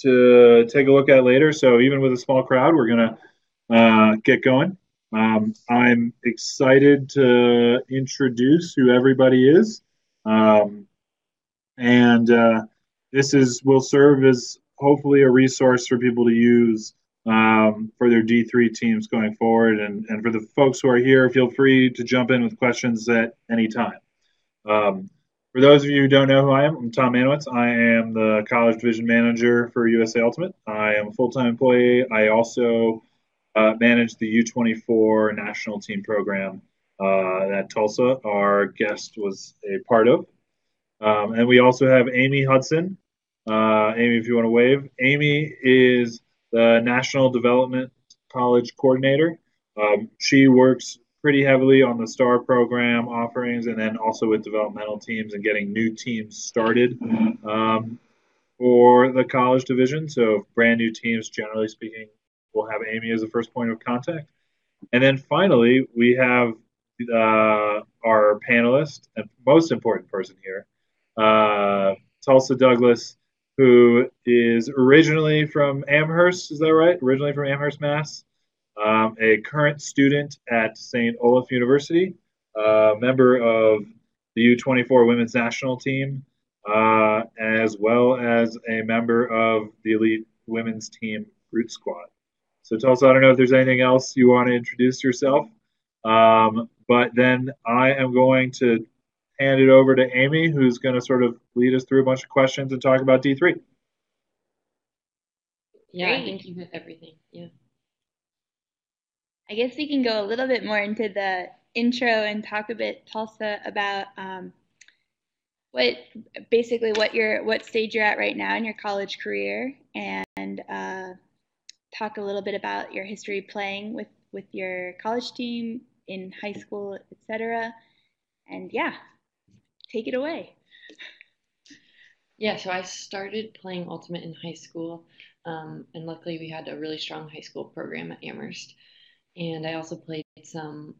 to take a look at later. So even with a small crowd, we're going to get going. I'm excited to introduce who everybody is. And this will serve as hopefully a resource for people to use for their D3 teams going forward. And for the folks who are here, feel free to jump in with questions at any time. For those of you who don't know who I am, I'm Tom Manowitz. I am the College Division Manager for USA Ultimate. I am a full-time employee. I also manage the U24 national team program that Tulsa, our guest, was a part of. And we also have Amy Hudson. Amy, if you want to wave. Amy is the National Development College Coordinator. She works pretty heavily on the STAR program offerings and then also with developmental teams and getting new teams started for the college division. So brand new teams, generally speaking, will have Amy as the first point of contact. And then finally, we have our panelist and most important person here, Tulsa Douglas, who is originally from Amherst. Is that right? Originally from Amherst, Mass. A current student at St. Olaf University, member of the U24 women's national team, as well as a member of the elite women's team Root Squad. So Tulsa, I don't know if there's anything else you want to introduce yourself, but then I am going to hand it over to Amy, who's going to sort of lead us through a bunch of questions and talk about D3. Yeah, Great. I think you hit everything. Yeah. I guess we can go a little bit more into the intro and talk a bit, Tulsa, about what stage you're at right now in your college career, and talk a little bit about your history playing with your college team in high school, etc. And yeah, take it away. Yeah, so I started playing Ultimate in high school, and luckily we had a really strong high school program at Amherst. And I also played some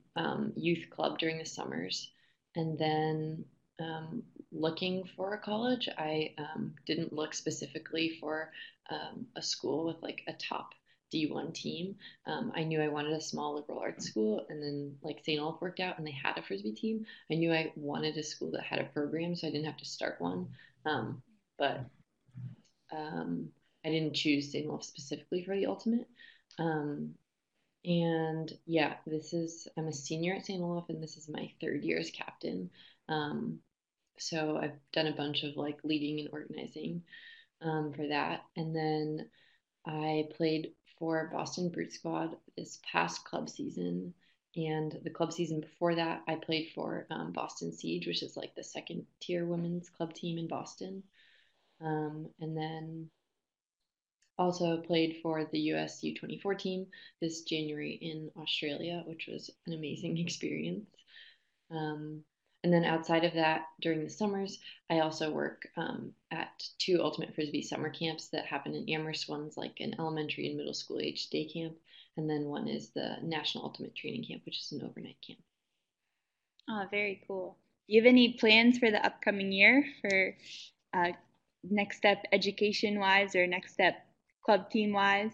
youth club during the summers. And then looking for a college, I didn't look specifically for a school with like a top D1 team. I knew I wanted a small liberal arts school, and then like St. Olaf worked out and they had a Frisbee team. I knew I wanted a school that had a program, so I didn't have to start one. But I didn't choose St. Olaf specifically for the Ultimate. And yeah, I'm a senior at St. Olaf, and this is my third year as captain. So I've done a bunch of like leading and organizing for that. And then I played for Boston Brute Squad this past club season. And the club season before that, I played for Boston Siege, which is like the second tier women's club team in Boston. And then also played for the US U24 team this January in Australia, which was an amazing experience. And then outside of that, during the summers, I also work at two Ultimate Frisbee summer camps that happen in Amherst. One's like an elementary and middle school age day camp, and then one is the National Ultimate Training Camp, which is an overnight camp. Oh, very cool. Do you have any plans for the upcoming year for next step education-wise or next step club team-wise?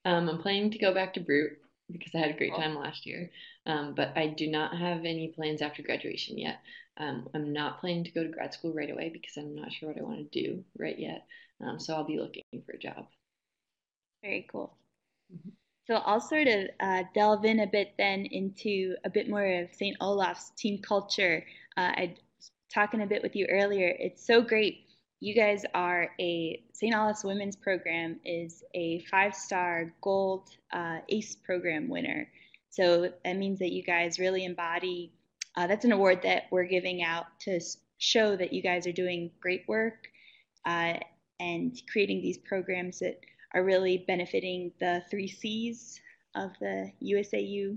I'm planning to go back to Brute because I had a great time last year. But I do not have any plans after graduation yet. I'm not planning to go to grad school right away because I'm not sure what I want to do right yet. So I'll be looking for a job. Very cool. Mm-hmm. So I'll sort of delve in a bit then into a bit more of St. Olaf's team culture. I was talking a bit with you earlier. It's so great. You guys are St. Olaf's women's program is a 5-star gold ACE program winner. So that means that you guys really embody, that's an award that we're giving out to show that you guys are doing great work and creating these programs that are really benefiting the 3 C's of the USAU,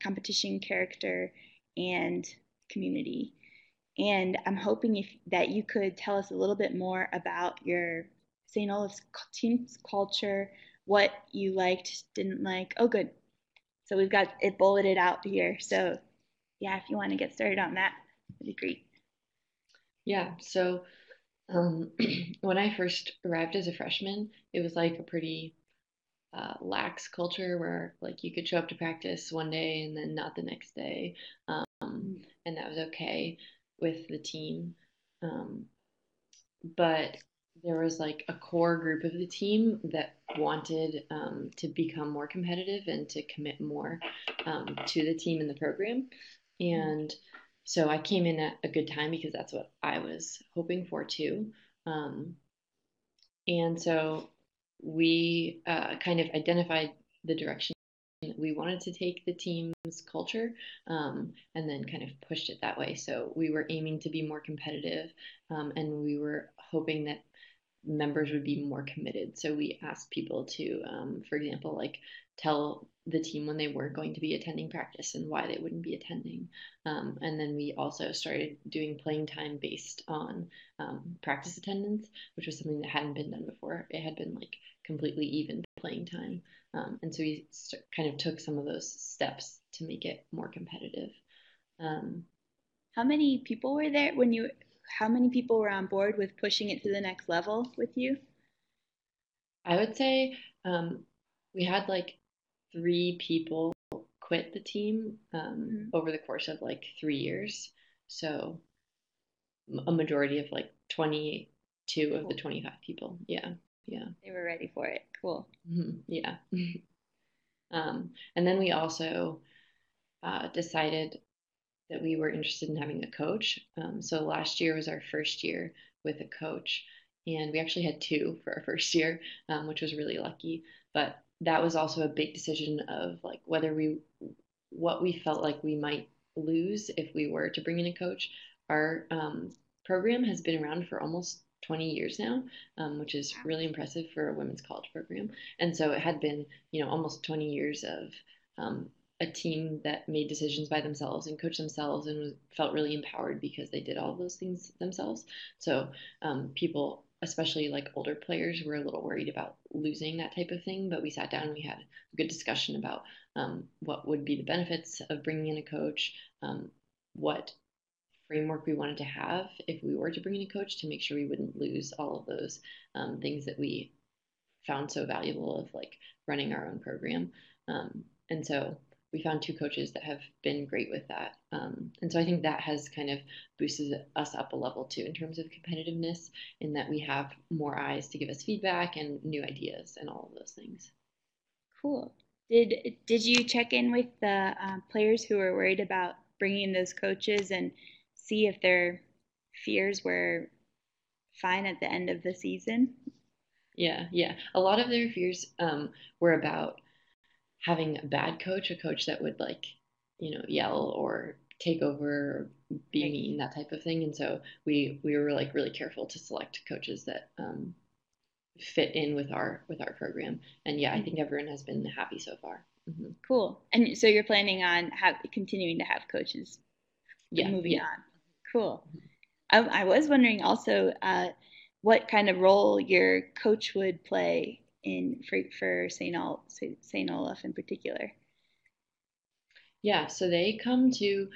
competition, character, and community. And I'm hoping that you could tell us a little bit more about your St. Olaf's team's culture, what you liked, didn't like. Oh, good. So we've got it bulleted out here. So yeah, if you want to get started on that, that'd be great. Yeah, so When I first arrived as a freshman, it was like a pretty lax culture where like you could show up to practice one day and then not the next day, and that was okay with the team. Um, but there was like a core group of the team that wanted to become more competitive and to commit more to the team and the program. And so I came in at a good time because that's what I was hoping for too. Um, and so we kind of identified the direction that we wanted to take the team's culture, and then kind of pushed it that way. So we were aiming to be more competitive, and we were hoping that members would be more committed. So we asked people to, for example, like tell the team when they weren't going to be attending practice and why they wouldn't be attending. And then we also started doing playing time based on practice attendance, which was something that hadn't been done before. It had been like completely even playing time. And so we kind of took some of those steps to make it more competitive. Um, How many people were there when you? How many people were on board with pushing it to the next level with you? I would say we had like 3 people quit the team Mhm. over the course of like 3 years. So a majority of like 22 of the Cool. 25 people. Yeah. Yeah. They were ready for it. Cool. Yeah. And then we also decided that we were interested in having a coach. So last year was our first year with a coach, and we actually had 2 for our first year, which was really lucky. But that was also a big decision of like what we felt like we might lose if we were to bring in a coach. Our program has been around for almost 20 years now, which is Wow. really impressive for a women's college program. And so it had been, almost 20 years of a team that made decisions by themselves and coached themselves and felt really empowered because they did all of those things themselves. So people, especially like older players, were a little worried about losing that type of thing. But we sat down and we had a good discussion about what would be the benefits of bringing in a coach, what framework we wanted to have if we were to bring in a coach to make sure we wouldn't lose all of those things that we found so valuable of like running our own program. And so we found 2 coaches that have been great with that. And so I think that has kind of boosted us up a level too in terms of competitiveness, in that we have more eyes to give us feedback and new ideas and all of those things. Cool. Did you check in with the players who were worried about bringing in those coaches and see if their fears were fine at the end of the season? Yeah, yeah. A lot of their fears were about having a bad coach, a coach that would like, yell or take over, or be Right. mean, that type of thing. And so we were like really careful to select coaches that fit in with our program. And yeah, I think everyone has been happy so far. Cool. And so you're planning on continuing to have coaches Yeah, moving yeah. on. Cool. I was wondering also what kind of role your coach would play in for St. Olaf in particular. Yeah, so they come to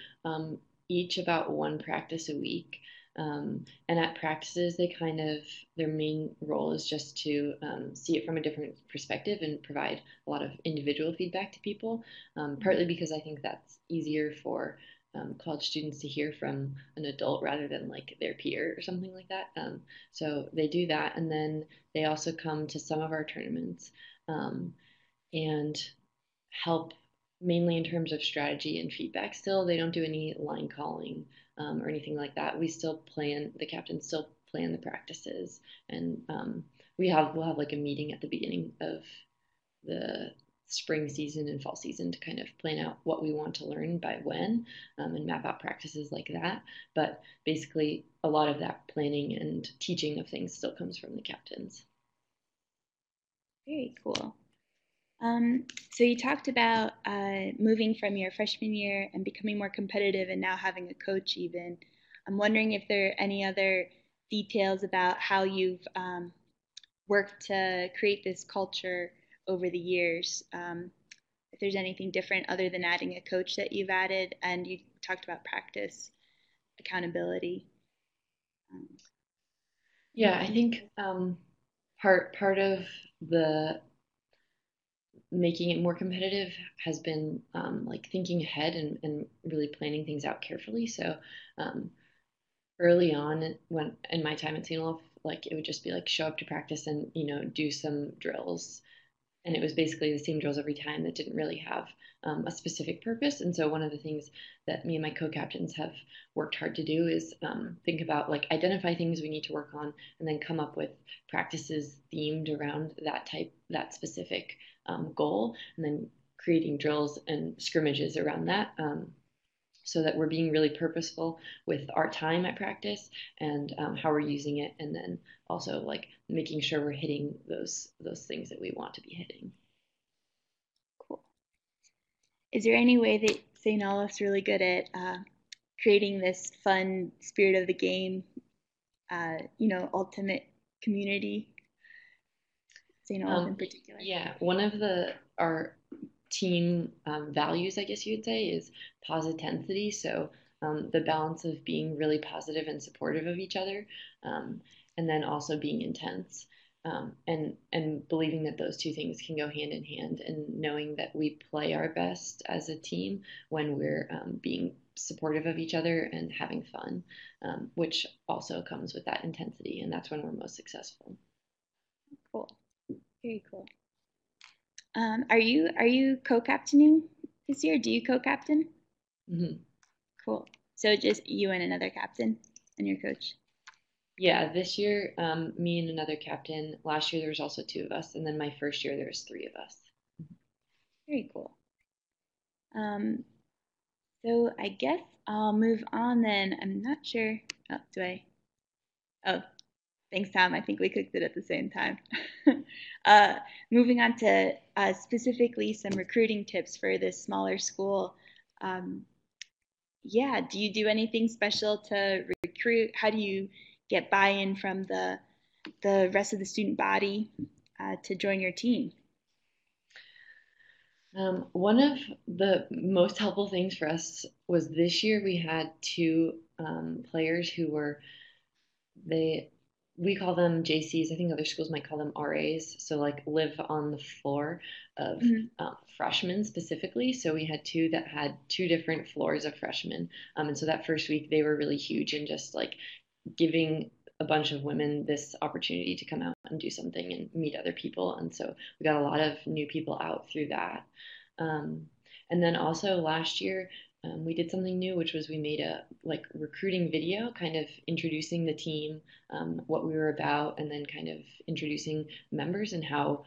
each about one practice a week. And at practices, their main role is just to see it from a different perspective and provide a lot of individual feedback to people, partly because I think that's easier for college students to hear from an adult rather than like their peer or something like that. So they do that. And then they also come to some of our tournaments. And help mainly in terms of strategy and feedback. Still, they don't do any line calling or anything like that. The captains still plan the practices, and we'll have like a meeting at the beginning of the spring season and fall season to kind of plan out what we want to learn by when, and map out practices like that. But basically, a lot of that planning and teaching of things still comes from the captains. Very cool. So you talked about moving from your freshman year and becoming more competitive and now having a coach even. I'm wondering if there are any other details about how you've worked to create this culture over the years. If there's anything different other than adding a coach that you've added, and you talked about practice, accountability. Um, Yeah, I think part of the making it more competitive has been like thinking ahead and really planning things out carefully. So um, early on when in my time at St. Olaf, like it would just be like show up to practice and do some drills, and it was basically the same drills every time that didn't really have a specific purpose. And so one of the things that me and my co-captains have worked hard to do is think about like identify things we need to work on, and then come up with practices themed around that specific goal, and then creating drills and scrimmages around that. So that we're being really purposeful with our time at practice and how we're using it, and then also like making sure we're hitting those things that we want to be hitting. Cool. Is there any way that St. Olaf's really good at creating this fun spirit of the game, ultimate community, St. Olaf in particular? Yeah, one of our team values, I guess you would say, is positivity. So the balance of being really positive and supportive of each other, and then also being intense, and believing that those two things can go hand in hand, and knowing that we play our best as a team when we're being supportive of each other and having fun, which also comes with that intensity, and that's when we're most successful. Cool. Very cool. Are you co-captaining this year? Do you co-captain? Mm-hmm. Cool. So just you and another captain and your coach. Yeah, this year, me and another captain. Last year, there was also two of us, and then my first year, there was three of us. Very cool. Um, so I guess I'll move on then. I'm not sure. Oh, do I? Oh, thanks, Tom. I think we cooked it at the same time. uh, moving on to specifically some recruiting tips for this smaller school. Um, yeah, do you do anything special to recruit? How do you get buy-in from the rest of the student body to join your team? One of the most helpful things for us was this year we had two players who were they we call them JCs. I think other schools might call them RAs. So like live on the floor of Mhm. freshmen specifically. So we had two that had two different floors of freshmen, and so that first week they were really huge in just like giving a bunch of women this opportunity to come out and do something and meet other people. And so we got a lot of new people out through that. Um, and then also last year, we did something new, which was we made a like recruiting video, kind of introducing the team, what we were about, and then kind of introducing members and how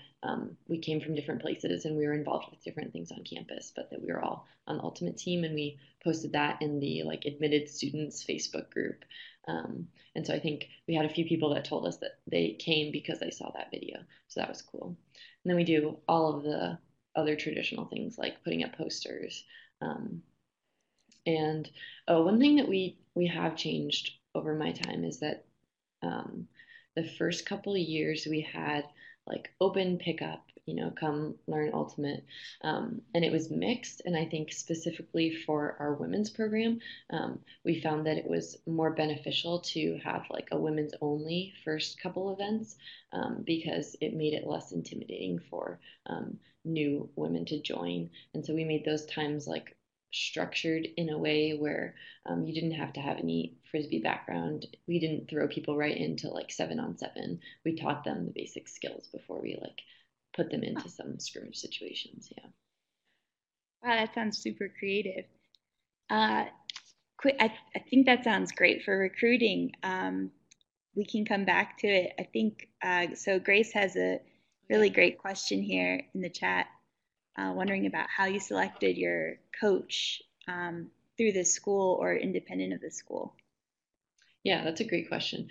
we came from different places and we were involved with different things on campus, but that we were all on the Ultimate team. And we posted that in the like admitted students Facebook group. And so I think we had a few people that told us that they came because they saw that video. So that was cool. And then we do all of the other traditional things like putting up posters. Um, and one thing that we have changed over my time is that um, the first couple of years we had like open pickup, come learn ultimate, and it was mixed. And I think specifically for our women's program, we found that it was more beneficial to have like a women's only first couple events, because it made it less intimidating for new women to join. And so we made those times like structured in a way where you didn't have to have any frisbee background. We didn't throw people right into like 7-on-7. We taught them the basic skills before we like put them into some scrimmage situations. Yeah. Wow, that sounds super creative. Uh, I think that sounds great for recruiting. We can come back to it. I think so. Grace has a really great question here in the chat, wondering about how you selected your coach through the school or independent of the school. Yeah, that's a great question,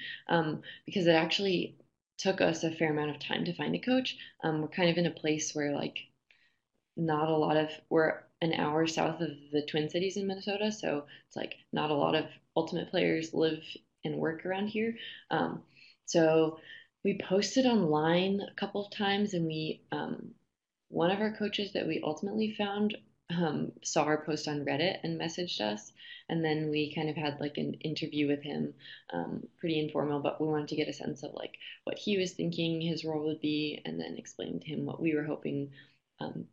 because it actually took us a fair amount of time to find a coach. We're kind of in a place where like not a lot of we're an hour south of the Twin Cities in Minnesota, so it's like not a lot of ultimate players live and work around here. So we posted online a couple of times, and we one of our coaches that we ultimately found saw our post on Reddit and messaged us. And then we kind of had like an interview with him, pretty informal, but we wanted to get a sense of like what he was thinking his role would be, and then explain to him what we were hoping um,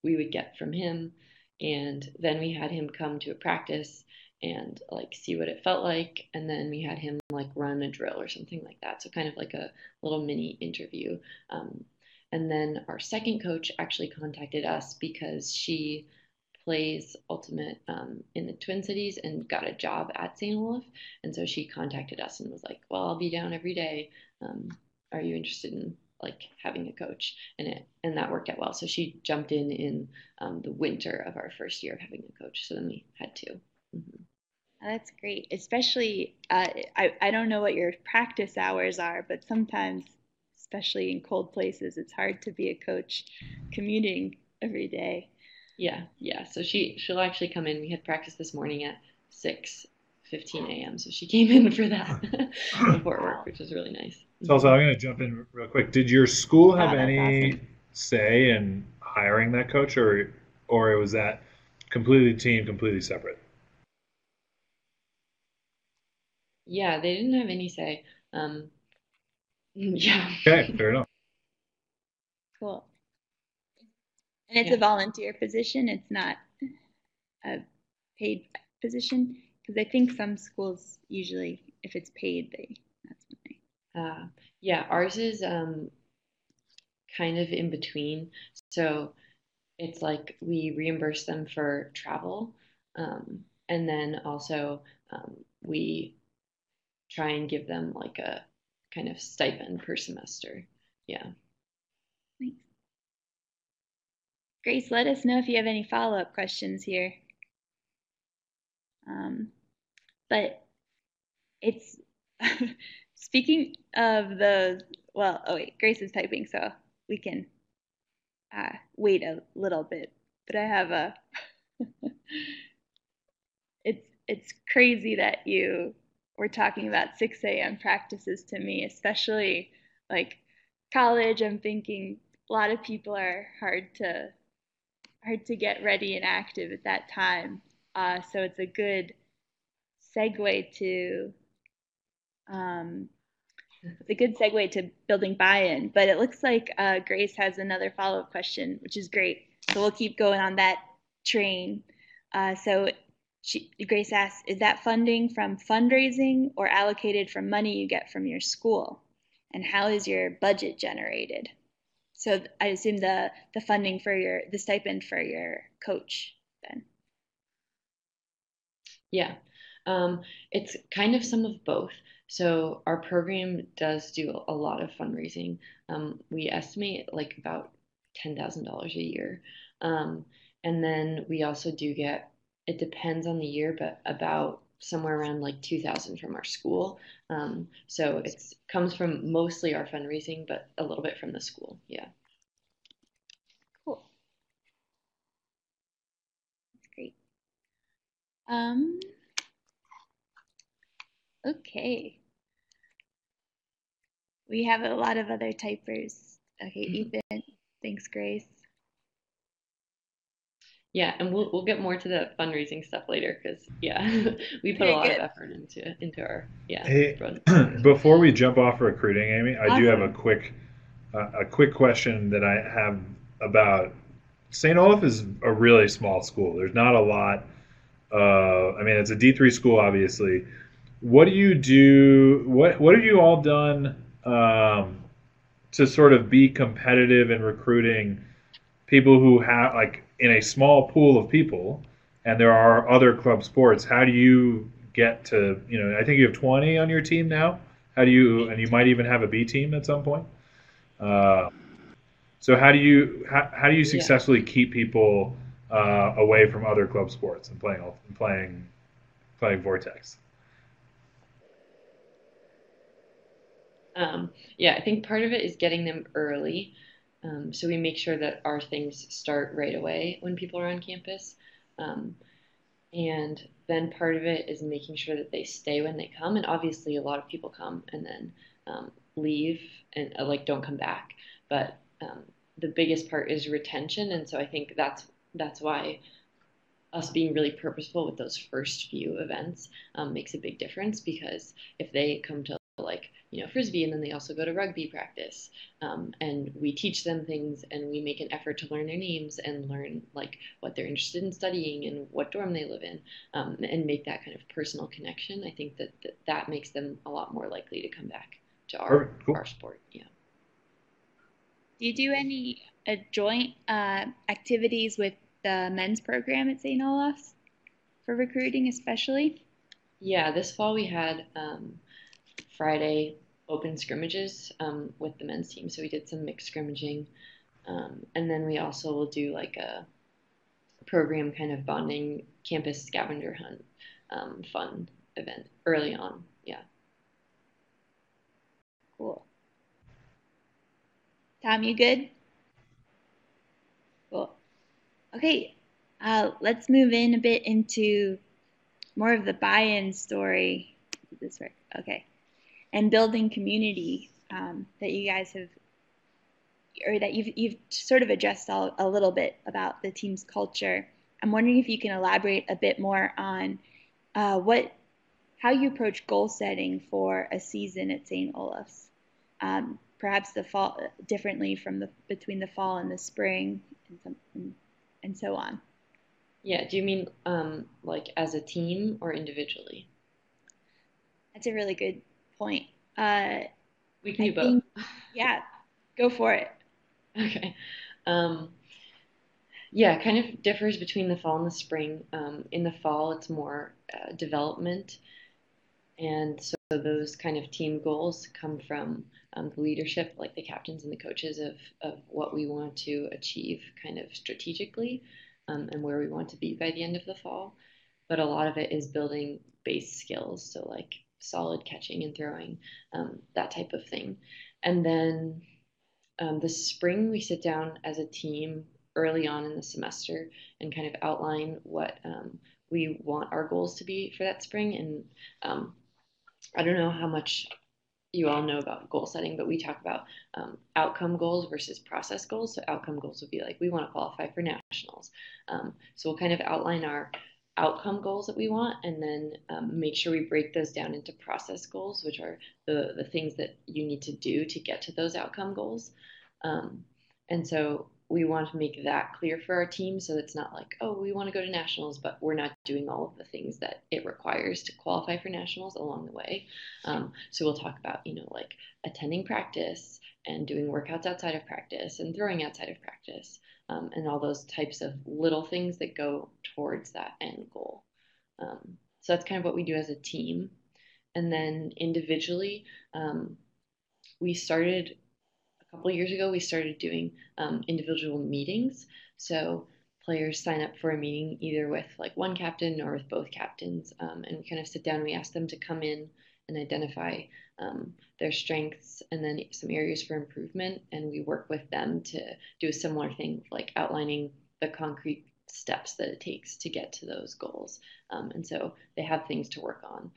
we would get from him. And then we had him come to a practice and like see what it felt like. And then we had him like run a drill or something like that. So kind of like a little mini interview. And then our second coach actually contacted us because she plays Ultimate in the Twin Cities and got a job at St. Olaf. And so she contacted us and was like, well, I'll be down every day. Are you interested in like having a coach? And that worked out well. So she jumped in the winter of our first year of having a coach. So then we had two. Mm-hmm. That's great. Especially, I don't know what your practice hours are, but sometimes, especially in cold places, it's hard to be a coach commuting every day. Yeah. So she'll actually come in. We had practice this morning at 6:15 a.m. So she came in for that before work, which was really nice. So also, I'm going to jump in real quick. Did your school have Wow, that's any awesome. say in hiring that coach, or was that completely team, completely separate? Yeah, they didn't have any say. Um, yeah. Okay, fair enough. Cool. And it's a Yeah. volunteer position. It's not a paid position because I think some schools usually, if it's paid, that's when they. Yeah, ours is kind of in between. So it's like we reimburse them for travel, and then also we try and give them like a kind of stipend per semester. Yeah. Thanks. Grace, let us know if you have any follow-up questions here. Um, but it's speaking of the well, oh wait, Grace is typing, so we can wait a little bit. But I have a it's crazy that you were talking about 6 a.m. practices to me, especially like college. I'm thinking a lot of people are hard to get ready and active at that time. So it's a good segue to um, it's a good segue to building buy-in. But it looks like Grace has another follow-up question, which is great. So we'll keep going on that train. So Grace asks, is that funding from fundraising or allocated from money you get from your school? And how is your budget generated? So I assume the funding for the stipend for your coach then. Yeah. It's kind of some of both. So our program does do a lot of fundraising. We estimate like about $10,000 a year. Um, and then we also do get, it depends on the year, but about somewhere around like 2,000 from our school. So it's comes from mostly our fundraising, but a little bit from the school. Yeah. Cool. That's great. Um, okay. We have a lot of other typers. Okay, Ethan. Thanks, Grace. Yeah, and we'll get more to the fundraising stuff later because yeah, we put a Okay, lot of good. effort into our Hey, fundraising. before we jump off recruiting, Amy, I do have Awesome. a quick question that I have about St. Olaf is a really small school. There's not a lot. I mean, it's a D3 school, obviously. What do you do? What have you all done to sort of be competitive in recruiting people who have like in a small pool of people, and there are other club sports? How do you get to I think you have 20 on your team now. How do you and you might even have a B team at some point. Uh, so how do you Yeah. successfully keep people away from other club sports and playing Vortex? Yeah, I think part of it is getting them early. So we make sure that our things start right away when people are on campus. Um, and then part of it is making sure that they stay when they come. And obviously, a lot of people come and then leave and like don't come back. But the biggest part is retention. And so I think that's why us being really purposeful with those first few events makes a big difference, because if they come to like frisbee and then they also go to rugby practice, and we teach them things and we make an effort to learn their names and learn like what they're interested in studying and what dorm they live in, and make that kind of personal connection, I think that makes them a lot more likely to come back to Perfect. Cool. our sport. Yeah. Do you do any joint activities with the men's program at St. Olaf's for recruiting, especially? Yeah, this fall we had Friday open scrimmages with the men's team. So we did some mixed scrimmaging. And then we also will do like a program kind of bonding campus scavenger hunt fun event early on. Yeah. Cool. Tom, you good? Cool. Okay, let's move in a bit into more of the buy-in story. Did this work? Okay. And building community that you guys have, or that you've sort of addressed a little bit about the team's culture. I'm wondering if you can elaborate a bit more on how you approach goal setting for a season at St. Olaf's. Perhaps the fall differently from between the fall and the spring, and so on. Yeah. Do you mean like as a team or individually? That's a really good point. We can I do both. think, yeah, go for it. Okay. Um, yeah, kind of differs between the fall and the spring. In the fall, it's more development. And so those kind of team goals come from the leadership, like the captains and the coaches, of what we want to achieve kind of strategically, and where we want to be by the end of the fall. But a lot of it is building base skills, so like solid catching and throwing, that type of thing. And then this spring, we sit down as a team early on in the semester and kind of outline what we want our goals to be for that spring. And I don't know how much you all know about goal setting, but we talk about outcome goals versus process goals. So outcome goals would be like, we want to qualify for nationals. So we'll kind of outline our outcome goals that we want, and then make sure we break those down into process goals, which are the things that you need to do to get to those outcome goals. And so we want to make that clear for our team, so it's not like, oh, we want to go to nationals, but we're not doing all of the things that it requires to qualify for nationals along the way. So we'll talk about, like attending practice and doing workouts outside of practice and throwing outside of practice, and all those types of little things that go towards that end goal. So that's kind of what we do as a team. And then individually, we started a couple of years ago, we started doing individual meetings. So players sign up for a meeting either with like one captain or with both captains, and we kind of sit down. We ask them to come in and identify their strengths and then some areas for improvement, and we work with them to do a similar thing, like outlining the concrete steps that it takes to get to those goals. And so they have things to work on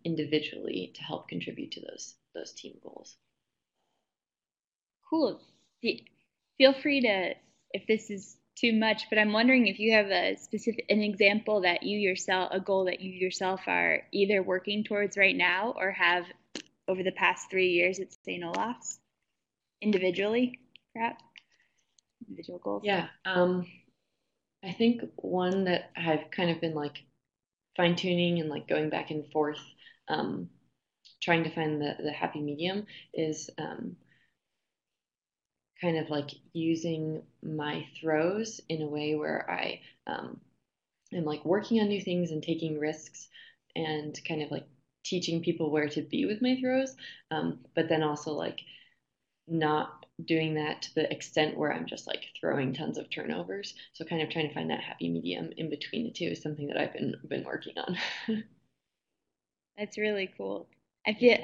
individually to help contribute to those team goals. Cool. Feel free to, if this is too much, but I'm wondering if you have an example that a goal that you yourself are either working towards right now or have over the past 3 years at St. Olaf's, individually, perhaps? Individual goals? Yeah. I think one that I've kind of been like fine tuning and like going back and forth, trying to find the happy medium is kind of like using my throws in a way where I am like working on new things and taking risks and kind of like teaching people where to be with my throws, but then also like not doing that to the extent where I'm just like throwing tons of turnovers. So kind of trying to find that happy medium in between the two is something that I've been working on. That's really cool. I feel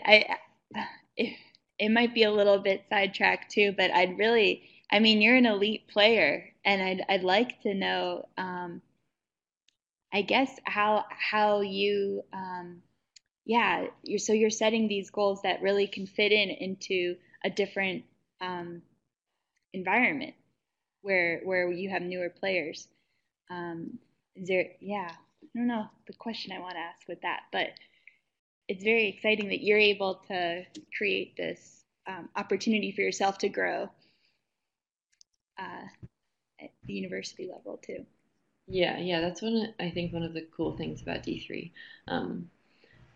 it might be a little bit sidetracked too, but I mean, you're an elite player, and I'd like to know, I guess how you, yeah, you're setting these goals that really can fit into a different um, environment where you have newer players. I don't know the question I want to ask with that, but it's very exciting that you're able to create this opportunity for yourself to grow at the university level too. Yeah, that's I think one of the cool things about D3,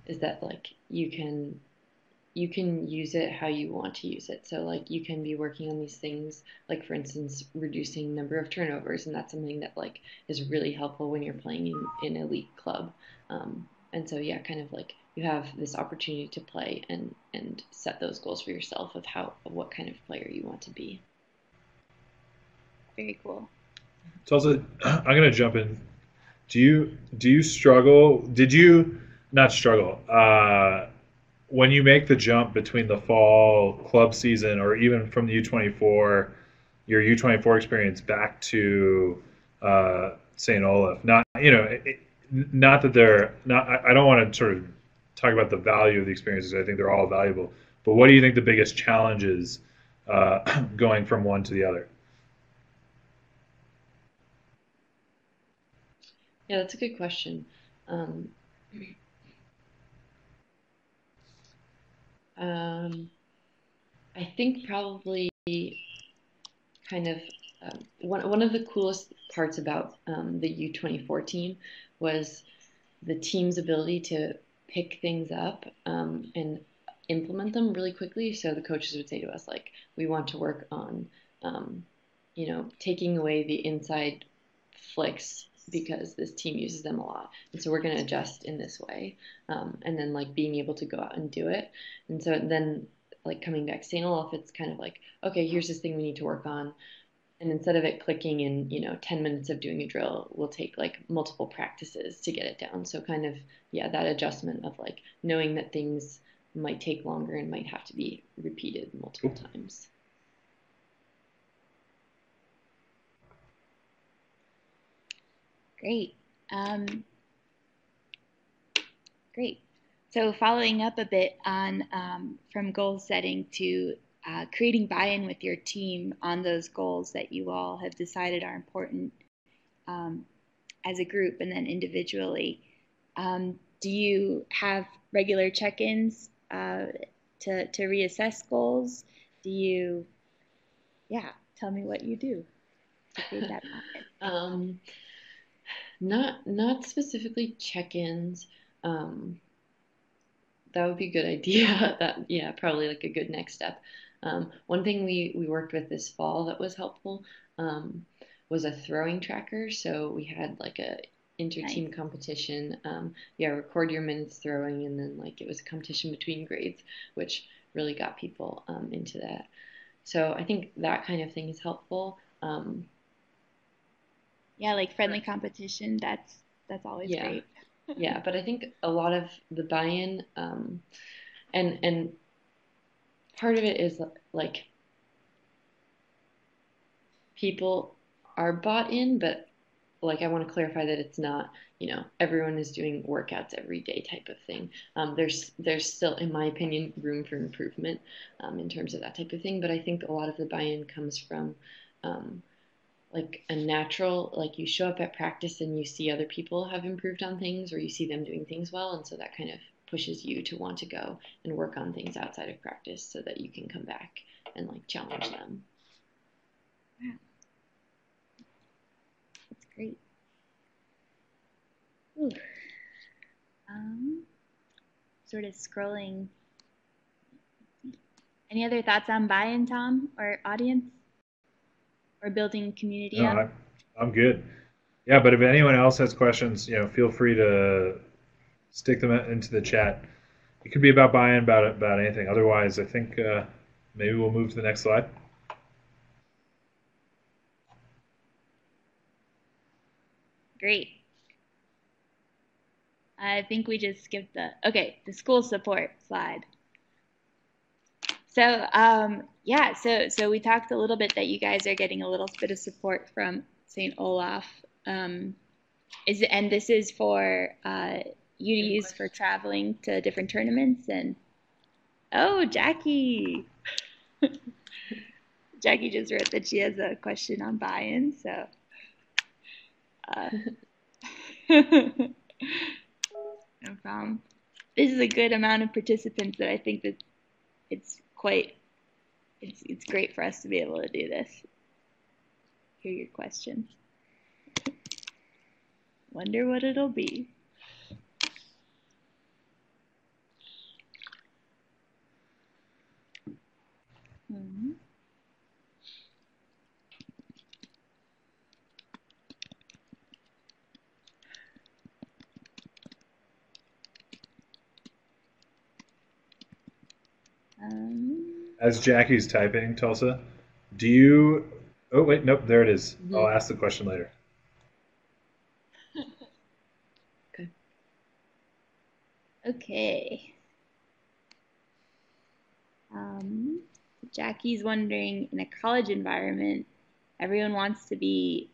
is that like you can use it how you want to use it. So like you can be working on these things, like for instance, reducing number of turnovers, and that's something that like is really helpful when you're playing in elite club. And so yeah, kind of like you have this opportunity to play and set those goals for yourself of what kind of player you want to be. Very cool. So also, I'm gonna jump in. Do you struggle? Did you not struggle? When you make the jump between the fall club season or even from the U24, your U24 experience back to St. Olaf, not not that they're not. I don't want to sort of talk about the value of the experiences. I think they're all valuable. But what do you think the biggest challenge is going from one to the other? Yeah, that's a good question. Um, um, I think probably kind of one of the coolest parts about the U24 team was the team's ability to pick things up and implement them really quickly. So the coaches would say to us, like, we want to work on, um, taking away the inside flicks because this team uses them a lot. And so we're going to adjust in this way. And then, like, being able to go out and do it. And so then, like, coming back to St. Olaf, it's kind of like, okay, here's this thing we need to work on. And instead of it clicking in, 10 minutes of doing a drill, we'll take like multiple practices to get it down. So kind of, yeah, that adjustment of like knowing that things might take longer and might have to be repeated multiple times. Great. Great. So following up a bit on from goal setting to creating buy-in with your team on those goals that you all have decided are important as a group and then individually. Do you have regular check-ins to reassess goals? Do you, tell me what you do to create that buy-in. Not specifically check-ins. That would be a good idea. That yeah, probably like a good next step. One thing we worked with this fall that was helpful was a throwing tracker. So we had like a inter-team Nice. competition. Record your minutes throwing, and then like it was a competition between grades, which really got people into that. So I think that kind of thing is helpful. Yeah, like friendly competition. That's always Yeah, great. yeah, but I think a lot of the buy-in and part of it is like people are bought in, but like I want to clarify that it's not, everyone is doing workouts every day type of thing. There's still, in my opinion, room for improvement in terms of that type of thing. But I think a lot of the buy-in comes from um, like a natural, like you show up at practice and you see other people have improved on things, or you see them doing things well, and so that kind of pushes you to want to go and work on things outside of practice so that you can come back and like challenge them. Wow, that's great. Ooh. Sort of scrolling. Any other thoughts on buy-in, Tom, or audience, or building community No, up? I'm good. Yeah, but if anyone else has questions, feel free to stick them into the chat. It could be about buying about anything. Otherwise, I think maybe we'll move to the next slide. Great. I think we just skipped the school support slide. So so we talked a little bit that you guys are getting a little bit of support from St. Olaf. And this is for you to use for traveling to different tournaments and Jackie. Jackie just wrote that she has a question on buy-in, so No problem. This is a good amount of participants that I think that it's great for us to be able to do this. Hear your questions. Wonder what it'll be. Mm-hmm. As Jackie's typing, Tulsa, do you? Oh wait, nope. There it is. Mm-hmm. I'll ask the question later. Okay. Okay. Jackie's wondering, in a college environment, everyone wants to be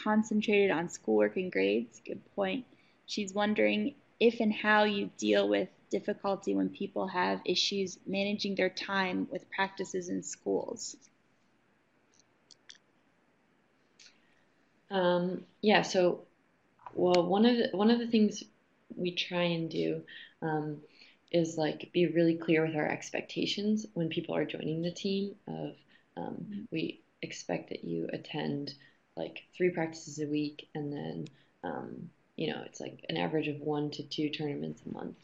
concentrated on schoolwork and grades. Good point. She's wondering if and how you deal with difficulty when people have issues managing their time with practices in schools. Yeah, so well, one of the things we try and do is like be really clear with our expectations when people are joining the team of we expect that you attend like 3 practices a week, and then it's like an average of 1 to 2 tournaments a month.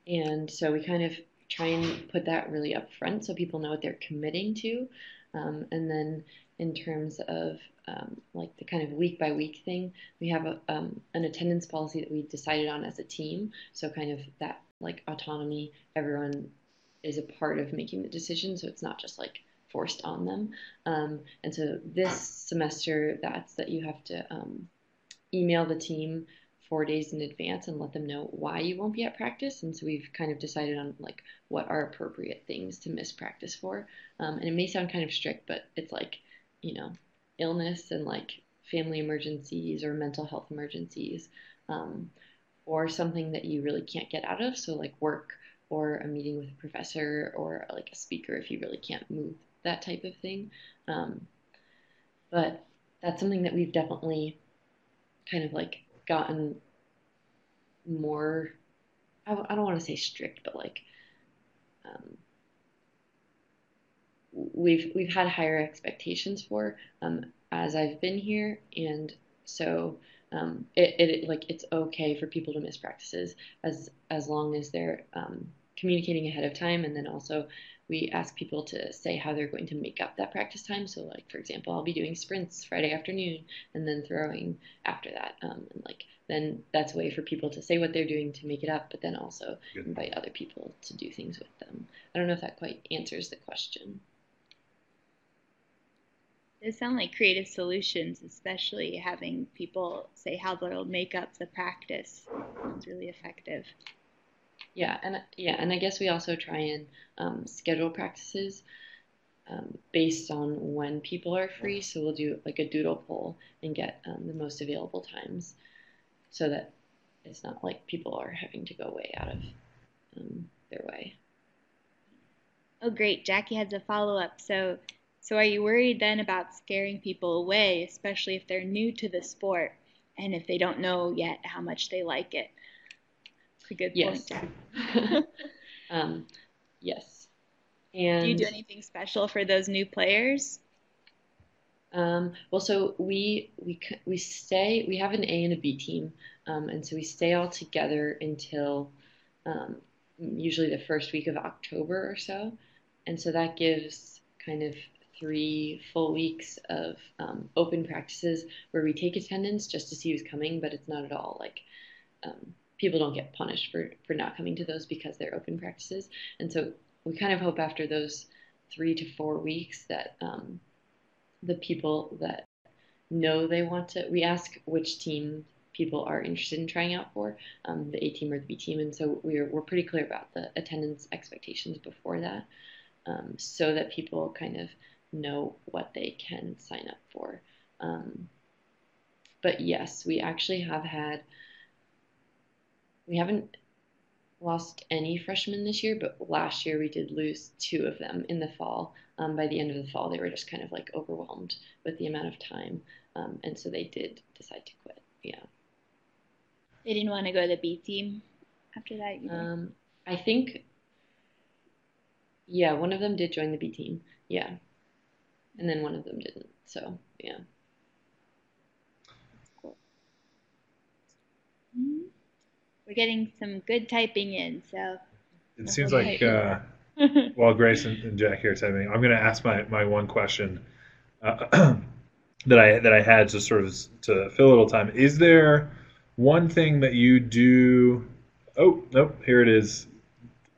And so we kind of try and put that really up front so people know what they're committing to. And then in terms of like the kind of week by week thing, we have an attendance policy that we decided on as a team. So kind of that like autonomy, everyone is a part of making the decision. So it's not just like forced on them. And so this semester, that's that you have to email the team 4 days in advance and let them know why you won't be at practice. And so we've kind of decided on like what are appropriate things to miss practice for. And it may sound kind of strict, but it's like, illness and like family emergencies or mental health emergencies, or something that you really can't get out of. So like work or a meeting with a professor or like a speaker if you really can't move, that type of thing. But that's something that we've definitely kind of like gotten more, I don't want to say strict, but like we've had higher expectations for as I've been here, and so it like it's okay for people to miss practices as long as they're communicating ahead of time, and then also we ask people to say how they're going to make up that practice time. So like for example, I'll be doing sprints Friday afternoon and then throwing after that, and like then that's a way for people to say what they're doing to make it up, but then also invite other people to do things with them. I don't know if that quite answers the question. They sound like creative solutions, especially having people say how they'll make up the practice. Sounds really effective. Yeah, and I guess we also try and schedule practices based on when people are free. So we'll do like a doodle poll and get the most available times, so that it's not like people are having to go way out of their way. Oh, great. Jackie has a follow-up. So are you worried then about scaring people away, especially if they're new to the sport and if they don't know yet how much they like it? It's a good point. Yes. And do you do anything special for those new players? Well, so we have an A and a B team, and so we stay all together until usually the first week of October or so, and so that gives kind of 3 full weeks of open practices where we take attendance just to see who's coming, but it's not at all like people don't get punished for not coming to those because they're open practices. And so we kind of hope after those 3 to 4 weeks that the people that know they want to, we ask which team people are interested in trying out for, the A team or the B team. And so we're pretty clear about the attendance expectations before that, so that people kind of know what they can sign up for. But yes, we actually have had, we're lost any freshmen this year, but last year we did lose two of them in the fall. By the end of the fall, they were just kind of like overwhelmed with the amount of time, and so they did decide to quit. Yeah. They didn't want to go to the B team after that either. I think, yeah, one of them did join the B team. Yeah, and then one of them didn't. So yeah. Cool. We're getting some good typing in, so. It seems like while Grace and Jack here typing, I'm going to ask my one question that I had to sort of to fill a little time. Is there one thing that you do? Oh, nope, here it is.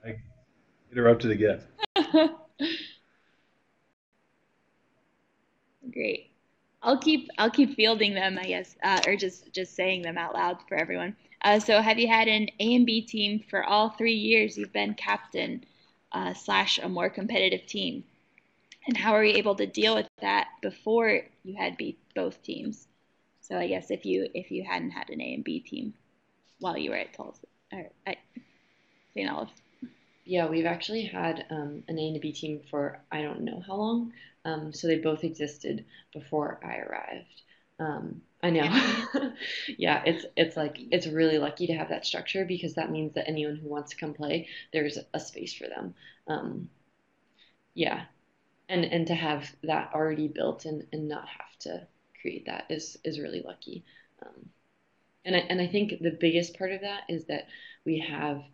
I interrupted again. Great. I'll keep fielding them, I guess, or just saying them out loud for everyone. So have you had an A and B team for all 3 years you've been captain / a more competitive team? And how are you able to deal with that before you had both teams? So I guess if you hadn't had an A and B team while you were at Tulsa or at St. Olaf. Yeah, we've actually had an A and a B team for I don't know how long. So they both existed before I arrived. I know. Yeah, it's like it's really lucky to have that structure because that means that anyone who wants to come play, there's a space for them. Yeah, and to have that already built and not have to create that is really lucky. And I think the biggest part of that is that we have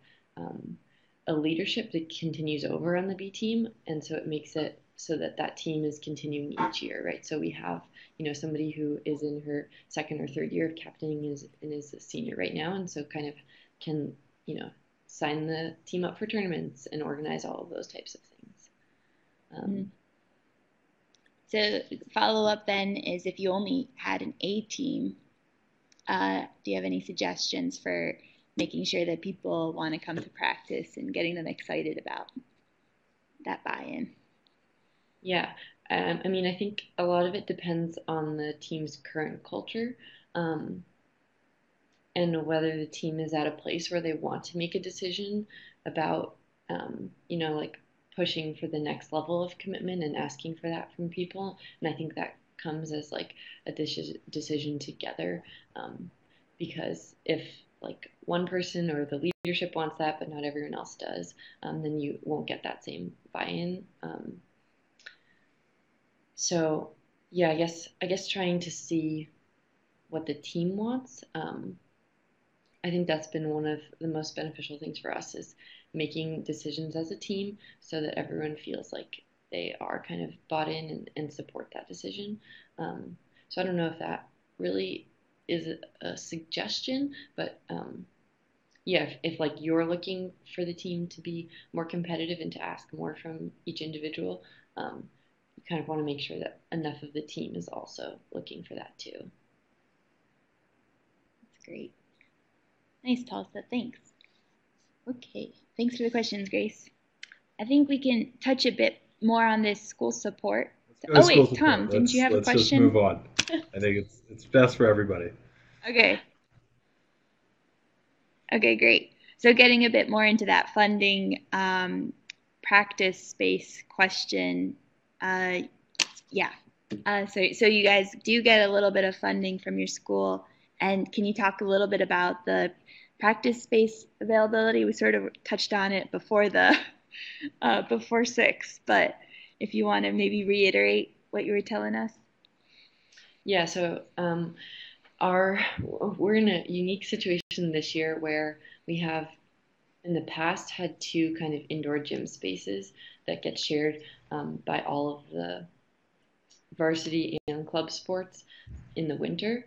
a leadership that continues over on the B team, and so it makes it so that that team is continuing each year, right? So we have, somebody who is in her second or third year of captaining is a senior right now, and so kind of can, sign the team up for tournaments and organize all of those types of things. So follow up then is if you only had an A team, do you have any suggestions for making sure that people want to come to practice and getting them excited about that buy-in? Yeah, I mean, I think a lot of it depends on the team's current culture, and whether the team is at a place where they want to make a decision about, like pushing for the next level of commitment and asking for that from people. And I think that comes as like a decision together, because if like one person or the leadership wants that, but not everyone else does, then you won't get that same buy-in. So yeah, I guess trying to see what the team wants. I think that's been one of the most beneficial things for us is making decisions as a team so that everyone feels like they are kind of bought in and support that decision. So I don't know if that really is a suggestion, but yeah, if like you're looking for the team to be more competitive and to ask more from each individual, you kind of want to make sure that enough of the team is also looking for that too. That's great. Nice, Tulsa. Thanks. Okay. Thanks for the questions, Grace. I think we can touch a bit more on this school support. Oh wait, Tom, didn't you have a question? Let's just move on. I think it's best for everybody. Okay. Okay, great. So getting a bit more into that funding practice space question. Yeah. So you guys do get a little bit of funding from your school, and can you talk a little bit about the practice space availability? We sort of touched on it before before 6, but if you want to maybe reiterate what you were telling us. Yeah, so we're in a unique situation this year where we have in the past had 2 kind of indoor gym spaces that get shared by all of the varsity and club sports in the winter.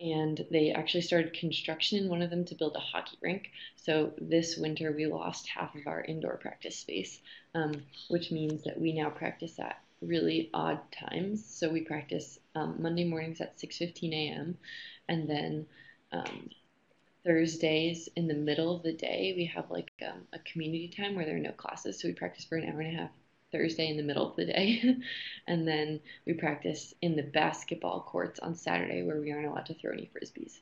And they actually started construction in one of them to build a hockey rink. So this winter we lost half of our indoor practice space, which means that we now practice at really odd times. So we practice Monday mornings at 6:15 a.m. and then Thursdays in the middle of the day we have like a community time where there are no classes. So we practice for an hour and a half Thursday in the middle of the day. And then we practice in the basketball courts on Saturday where we aren't allowed to throw any frisbees.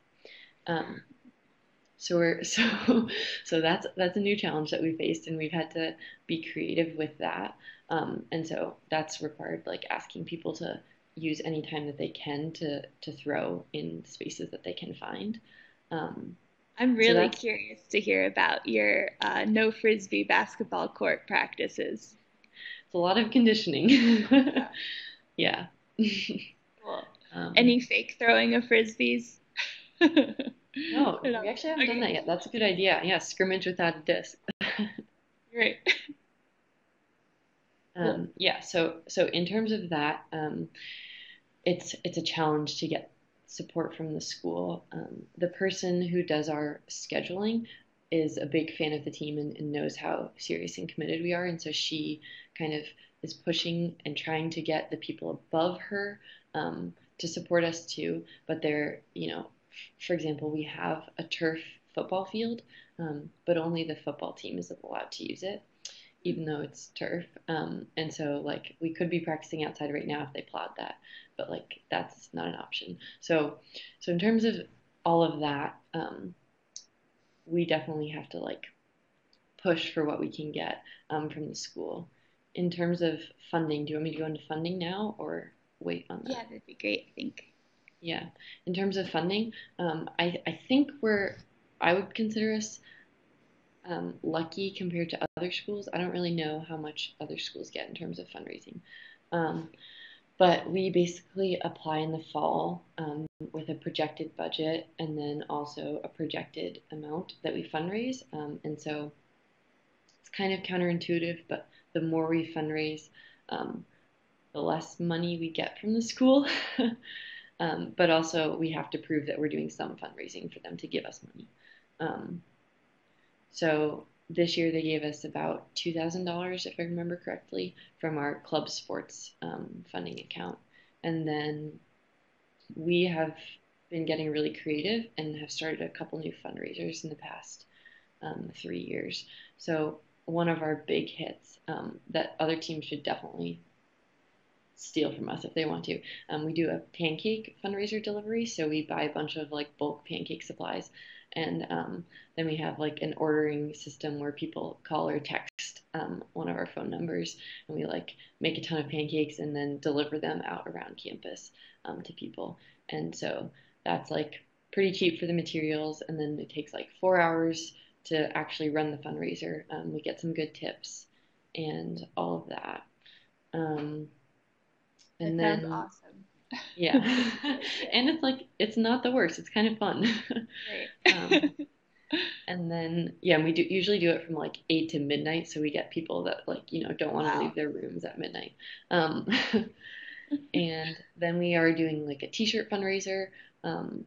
So we're so that's a new challenge that we faced, and we've had to be creative with that. And so that's required like asking people to use any time that they can to throw in spaces that they can find. Um, I'm so really that's curious to hear about your no frisbee basketball court practices. it's a lot of conditioning. Yeah. Yeah. Cool. Um, Any fake throwing of frisbees? no, Or we not? actually haven't done Okay, that yet. That's a good idea. Yeah, scrimmage without a disc. great. Cool. Yeah, so in terms of that, it's a challenge to get support from the school. The person who does our scheduling is a big fan of the team and knows how serious and committed we are, and so she kind of is pushing and trying to get the people above her to support us too. But they're, for example, we have a turf football field, but only the football team is allowed to use it even though it's turf. And so like we could be practicing outside right now if they plowed that, but like that's not an option. So in terms of all of that, we definitely have to like push for what we can get from the school. In terms of funding, do you want me to go into funding now or wait on Yeah, that? that'd be great, I think. Yeah. In terms of funding, I think I would consider us lucky compared to other schools. I don't really know how much other schools get in terms of fundraising. Um, but we basically apply in the fall with a projected budget and then also a projected amount that we fundraise. And so it's kind of counterintuitive, but the more we fundraise, um, the less money we get from the school. But also, we have to prove that we're doing some fundraising for them to give us money. Um, So this year they gave us about $2,000, if I remember correctly, from our club sports funding account. And then we have been getting really creative and have started a couple new fundraisers in the past 3 years. So one of our big hits that other teams should definitely steal from us if they want to. We do a pancake fundraiser delivery, so we buy a bunch of like bulk pancake supplies, and then we have like an ordering system where people call or text one of our phone numbers, and we like make a ton of pancakes and then deliver them out around campus to people. And so that's like pretty cheap for the materials, and then it takes like 4 hours to actually run the fundraiser. We get some good tips and all of that. Um, That and sounds then, awesome. yeah, and it's like, it's not the worst. It's kind of fun. Um, Great. and then, yeah, we usually do it from like 8 to midnight. So we get people that like, don't want to Wow. leave their rooms at midnight. Um, and then we are doing like a t-shirt fundraiser, um,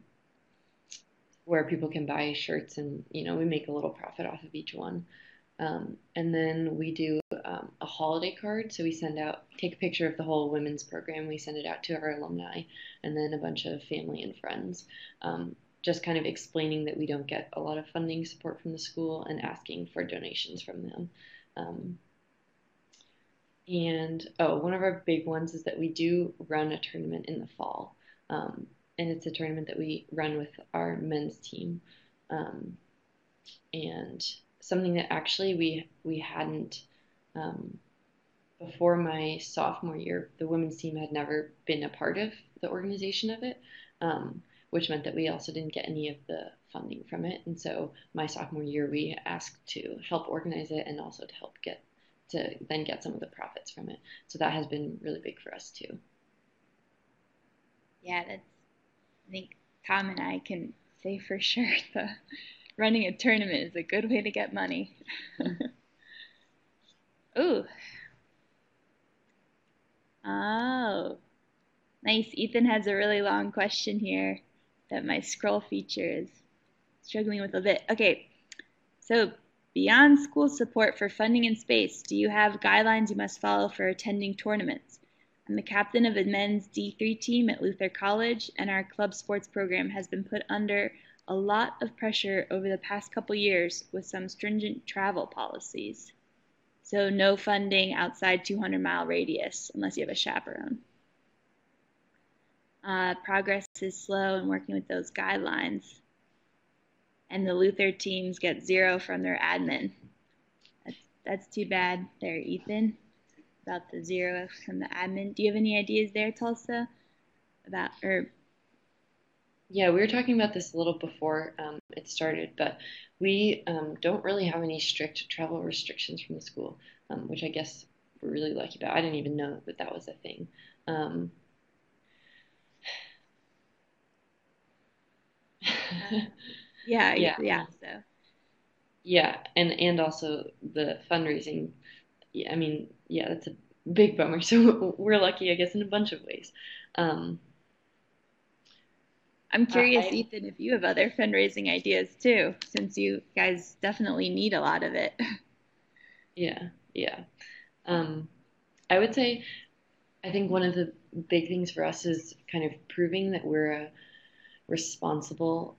where people can buy shirts and, we make a little profit off of each one. And then we do a holiday card. So we take a picture of the whole women's program. We send it out to our alumni and then a bunch of family and friends, just kind of explaining that we don't get a lot of funding support from the school and asking for donations from them. Um, and one of our big ones is that we do run a tournament in the fall. And it's a tournament that we run with our men's team. Um, and something that actually we hadn't um, before my sophomore year. The women's team had never been a part of the organization of it, which meant that we also didn't get any of the funding from it. And so my sophomore year, we asked to help organize it and also to help then get some of the profits from it. So that has been really big for us too. Yeah, I think Tom and I can say for sure the running a tournament is a good way to get money. Ooh. Oh, nice. Ethan has a really long question here that my scroll feature is struggling with a bit. Okay, so beyond school support for funding and space, do you have guidelines you must follow for attending tournaments? I'm the captain of a men's D3 team at Luther College, and our club sports program has been put under a lot of pressure over the past couple years with some stringent travel policies. So no funding outside 200-mile radius unless you have a chaperone. Progress is slow in working with those guidelines. and the Luther teams get 0 from their admin. That's too bad there, Ethan, about the 0 from the admin. Do you have any ideas there, Tulsa, about, or? Yeah, we were talking about this a little before it started, but we don't really have any strict travel restrictions from the school, which I guess we're really lucky about. I didn't even know that that was a thing. Yeah, Yeah, so. yeah, and also the fundraising. Yeah, I mean, yeah, that's a big bummer. So we're lucky, I guess, in a bunch of ways. Um, I'm curious, I, Ethan, if you have other fundraising ideas too, since you guys definitely need a lot of it. yeah, yeah. I would say I think one of the big things for us is kind of proving that we're a responsible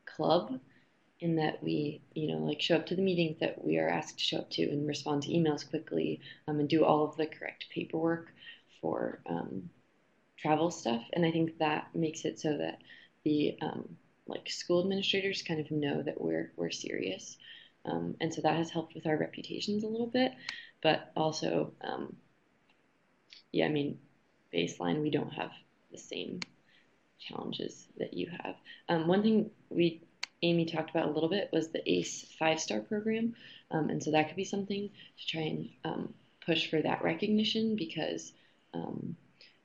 club in that we, like show up to the meetings that we are asked to show up to and respond to emails quickly and do all of the correct paperwork for travel stuff. And I think that makes it so that the like school administrators kind of know that we're serious. And so that has helped with our reputations a little bit, but also, yeah, I mean, baseline, we don't have the same challenges that you have. One thing Amy talked about a little bit was the ACE 5-star program. And so that could be something to try and push for that recognition because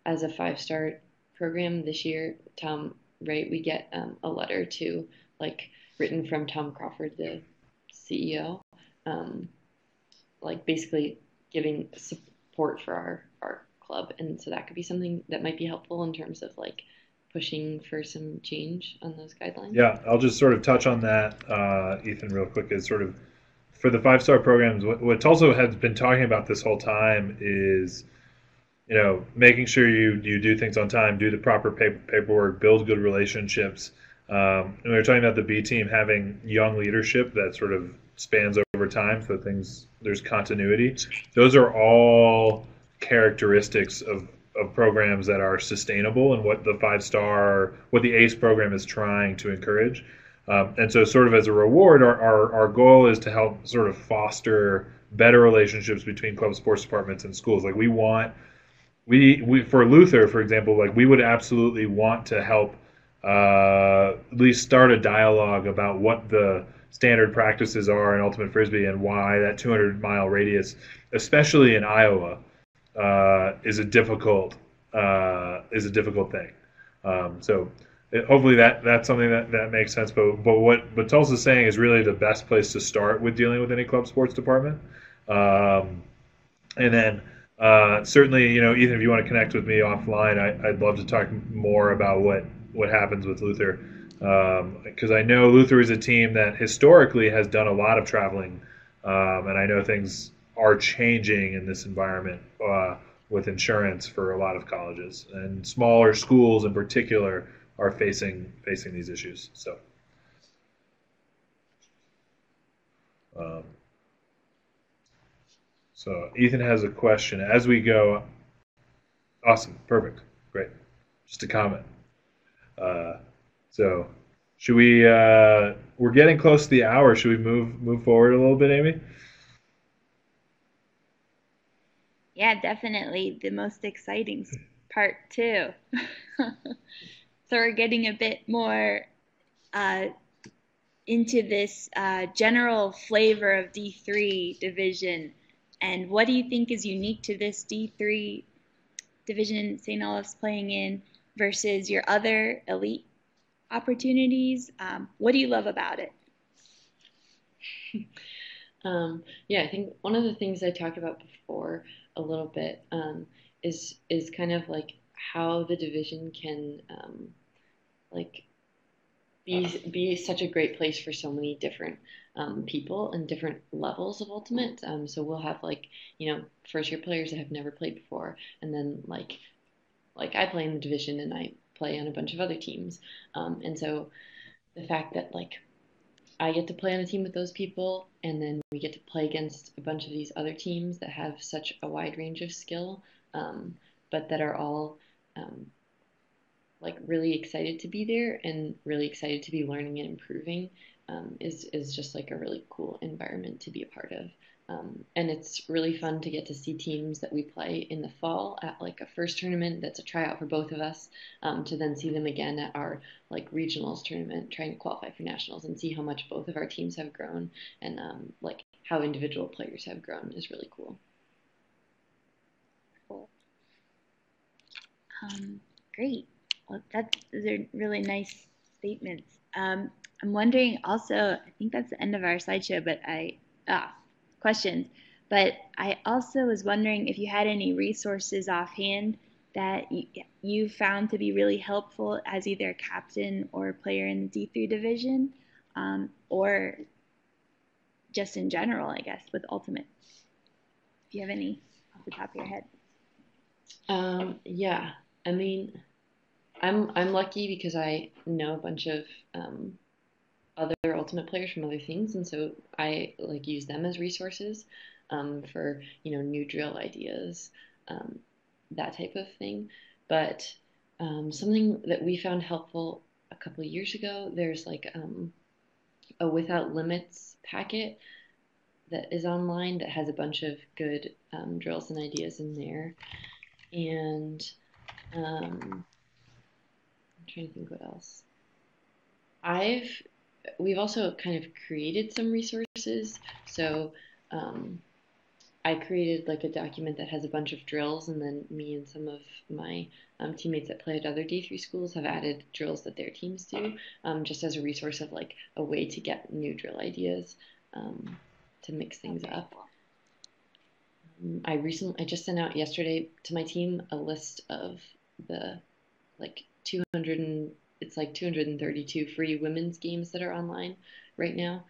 as a 5-star program this year, Tom, right, we get a letter to like written from Tom Crawford, the CEO, like basically giving support for our club. And so that could be something that might be helpful in terms of like pushing for some change on those guidelines. Yeah, I'll just sort of touch on that, Ethan, real quick. Is sort of for the 5-star programs. What Tulsa has been talking about this whole time is, making sure you do things on time, do the proper paperwork, build good relationships. And we were talking about the B team having young leadership that sort of spans over time, so there's continuity. Those are all characteristics of programs that are sustainable and what the 5-star, what the ACE program is trying to encourage. And so, sort of as a reward, our goal is to help sort of foster better relationships between club sports departments and schools. Like we for Luther, for example, like we would absolutely want to help at least start a dialogue about what the standard practices are in ultimate frisbee and why that 200-mile radius, especially in Iowa, is a difficult thing. So hopefully that's something that makes sense. But what Tulsa's saying is really the best place to start with dealing with any club sports department. And then certainly, Ethan, if you want to connect with me offline, I'd love to talk more about what happens with Luther. Because I know Luther is a team that historically has done a lot of traveling, and I know things are changing in this environment with insurance for a lot of colleges, and smaller schools in particular are facing these issues. So Ethan has a question. As we go, awesome, perfect, great. Just a comment. So should we? We're getting close to the hour. Should we move forward a little bit, Amy? Yeah, definitely the most exciting part too. So we're getting a bit more into this general flavor of D3 division. And what do you think is unique to this D3 division St. Olaf's playing in versus your other elite opportunities? What do you love about it? Yeah, I think one of the things I talked about before a little bit is kind of like how the division can like be such a great place for so many different people and different levels of ultimate. So we'll have like first year players that have never played before, and then like I play in the division and I play on a bunch of other teams, and so the fact that like I get to play on a team with those people, and then we get to play against a bunch of these other teams that have such a wide range of skill, but that are all um, like really excited to be there and really excited to be learning and improving, is just like a really cool environment to be a part of. And it's really fun to get to see teams that we play in the fall at like a first tournament that's a tryout for both of us, to then see them again at our like regionals tournament, trying to qualify for nationals and see how much both of our teams have grown, and like how individual players have grown is really cool. Cool. Great. Well, those are really nice statements. I'm wondering also, I think that's the end of our slideshow, but questions. But I also was wondering if you had any resources offhand that you found to be really helpful as either a captain or a player in the D3 division, or just in general, I guess, with Ultimate. If you have any off the top of your head. Yeah, I mean, I'm lucky because I know a bunch of other Ultimate players from other things, and so I like use them as resources for new drill ideas, that type of thing. But something that we found helpful a couple of years ago, there's like a Without Limits packet that is online that has a bunch of good drills and ideas in there. And I'm trying to think what else. We've also kind of created some resources. So I created like a document that has a bunch of drills, and then me and some of my teammates that play at other D3 schools have added drills that their teams do, just as a resource of like a way to get new drill ideas, to mix things up. I just sent out yesterday to my team a list of the like 232 free women's games that are online right now,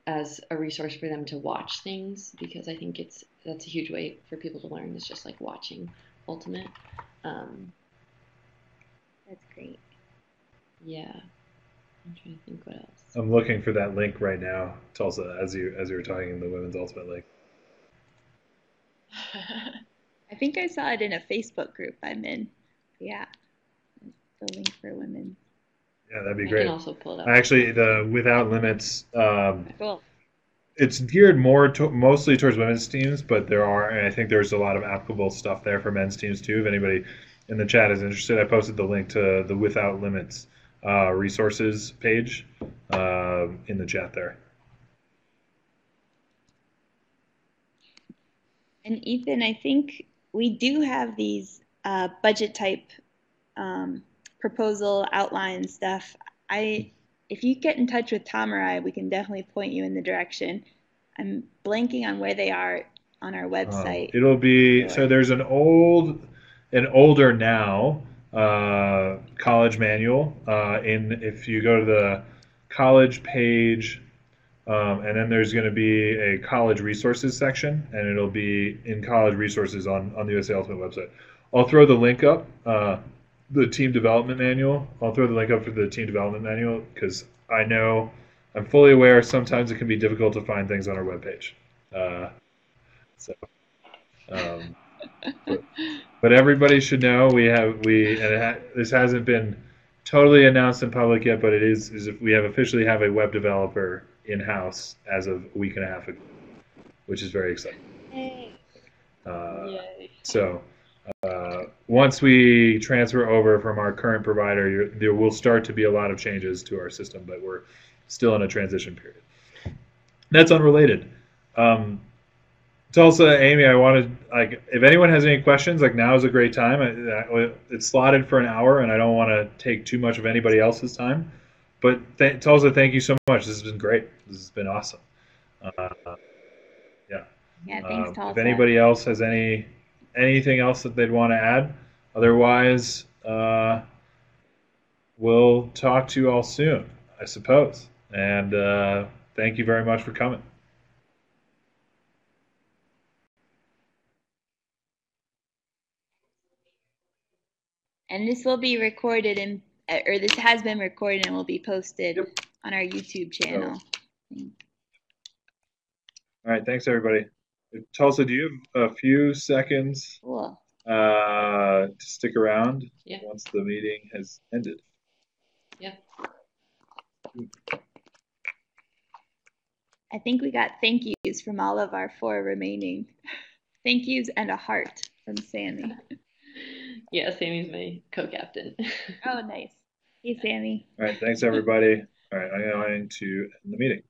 as a resource for them to watch things, because I think that's a huge way for people to learn, is just like watching Ultimate. That's great. Yeah, I'm trying to think what else. I'm looking for that link right now, Tulsa, as you were talking, the women's Ultimate link. I think I saw it in a Facebook group I'm in. Yeah, the link for women. Yeah, that'd be great. I can also pull it up. Actually, the Without Limits, Cool. it's geared mostly towards women's teams, but I think there's a lot of applicable stuff there for men's teams too. If anybody in the chat is interested, I posted the link to the Without Limits resources page in the chat there. And Ethan, I think we do have these budget type proposal outline stuff. If you get in touch with Tom or I, we can definitely point you in the direction. I'm blanking on where they are on our website. It'll be so. There's an older now college manual. If you go to the college page, and then there's going to be a college resources section, and it'll be in college resources on the USA Ultimate website. I'll throw the link up. The team development manual. I'll throw the link up for the team development manual, because I'm fully aware sometimes it can be difficult to find things on our webpage. But everybody should know this hasn't been totally announced in public yet, but it is if we officially have a web developer in-house as of a week and a half ago, which is very exciting. Yay. So once we transfer over from our current provider, there will start to be a lot of changes to our system, but we're still in a transition period. That's unrelated. Tulsa, Amy, I wanted, if anyone has any questions, now is a great time. It's slotted for an hour, and I don't want to take too much of anybody else's time. But Tulsa, thank you so much. This has been great. This has been awesome. Yeah. Yeah, thanks, Tulsa. If anybody else has anything else that they'd want to add, otherwise, we'll talk to you all soon, I suppose. And thank you very much for coming. And this will be recorded or this has been recorded and will be posted on our YouTube channel. All right, thanks everybody. Tulsa, do you have a few seconds? Cool. to stick around Yeah. once the meeting has ended. Yeah. I think we got thank yous from all of our 4 remaining. Thank yous and a heart from Sammy. Yeah, Sammy's my co-captain. Oh, nice. Hey, Sammy. All right, thanks everybody. All right, I'm going to end the meeting.